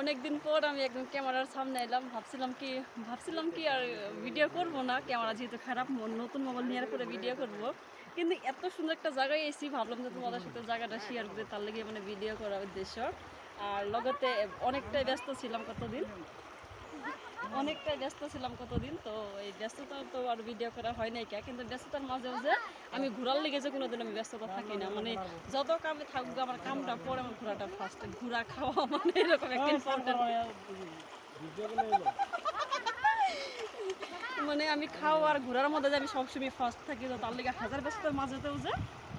অনেকদিন পর আমি একদম ক্যামেরার সামনে এলাম। ভাবছিলাম কি আর ভিডিও করব না, ক্যামেরা যেহেতু খারাপ, নতুন মোবাইল নেওয়ার পরে ভিডিও করব। কিন্তু এত সুন্দর একটা জায়গায় এসেছি, ভাবলাম যে তোমাদের সাথে জায়গাটা শেয়ার করে, তার লেগে মানে ভিডিও করার উদ্দেশ্য। আর লগতে অনেকটাই ব্যস্ত ছিলাম কতদিন, তো এই ব্যস্ততা তো আর ভিডিও করা হয় নাই কে। কিন্তু ব্যস্ততার মাঝে মাঝে আমি ঘোরার লেগে যে কোনোদিন আমি ব্যস্ততা থাকি না, মানে যত কামে থাকবো আমার কামটা পরে, আমার ঘোরাটা ফার্স্ট। ঘোরা খাওয়া মানে এরকম একটা ইম্পর্টেন্ট, মানে আমি খাওয়া আর ঘোরার মধ্যে যে আমি সবসময় ফার্স্ট থাকি, তো তার লেগে হাজার ব্যস্ততার মাঝেতেও যে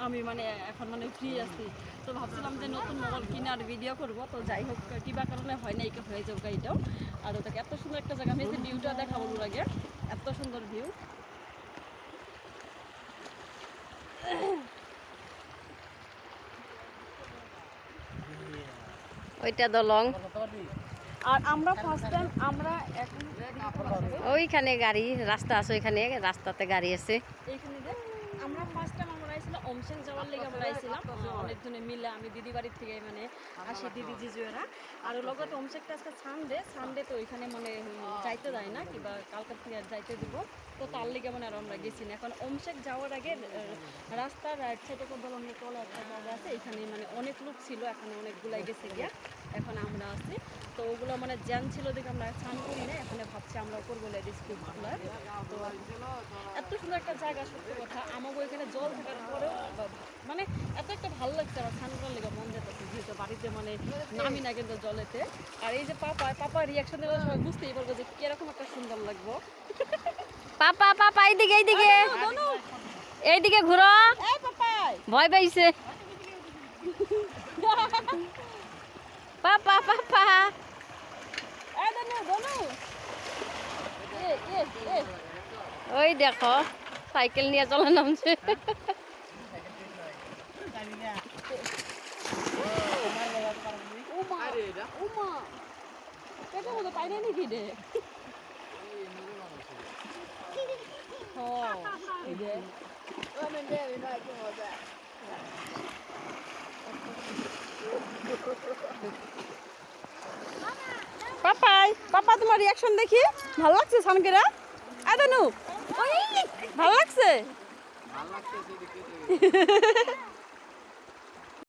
আমি মানে এখন মানে ফ্রি আছি। তো ভাবছিলাম যে নতুন মোবাইল কিনে আর ভিডিও করবো, তো যাই হোক কিবা কারণে হয় না, হয়ে যাবে এটাও। আর ওটাকে এত সুন্দর একটা জায়গা, আমি যে ভিউটা দেখাবো লাগে, এত সুন্দর ভিউ। ওইটা দলং। আর আমরা ফার্স্ট টাইম আমরা এখন ওইখানে গাড়ি রাস্তা আছে, ওইখানে রাস্তাতে গাড়ি আছে। এইখানে আমরা ফার্স্ট টাইম আমরা আইছিলাম অমসেং যাওয়ার লেগে আমরা আইছিলাম অনেকজনে মিলে। আমি দিদি বাড়ির থেকে মানে আসি, দিদি জিজুয়েরা। আর লগতে অমসেংটা আজকে সানডে, তো ওইখানে মানে যাইতে দেয় না, কিংবা কালকার থেকে যাইতে দিব, তো তার লেগে মানে আর আমরা গেছি না। এখন অমসেং যাওয়ার আগে রাস্তার রাইট সাইডে দলনের তলা একটা জায়গা আছে, এখানে মানে অনেক লোক ছিল, এখানে অনেকগুলাই গেছে গিয়া। এখন আমরা আছি, তো ওগুলো মানে জ্যাম ছিল দেখে আমরা স্নান করি না। এখানে ভাবছি আমরা করবো লেডিস স্কুলগুলো। তো এত সুন্দর একটা জায়গা, সত্যি কথা। আমাকে এখানে জল থাকার পরেও মানে এত একটা ভালো লাগছে, আমার স্নান করার লেগে মন যেতেছে, যেহেতু বাড়িতে মানে নামি না কিন্তু জলেতে। আর এই যে পাপা রিয়াকশন দিলে সবাই বুঝতেই পারবো যে কিরকম একটা সুন্দর লাগবো। পাপা এইদিকে ঘুরো, ভয় পাইছে পাপা। ওই দেখো সাইকেল নিয়ে চলে নামছে। পাপা তোমার রিয়াকশন দেখি ভালো লাগছে সানকেরা। ভালো লাগছে।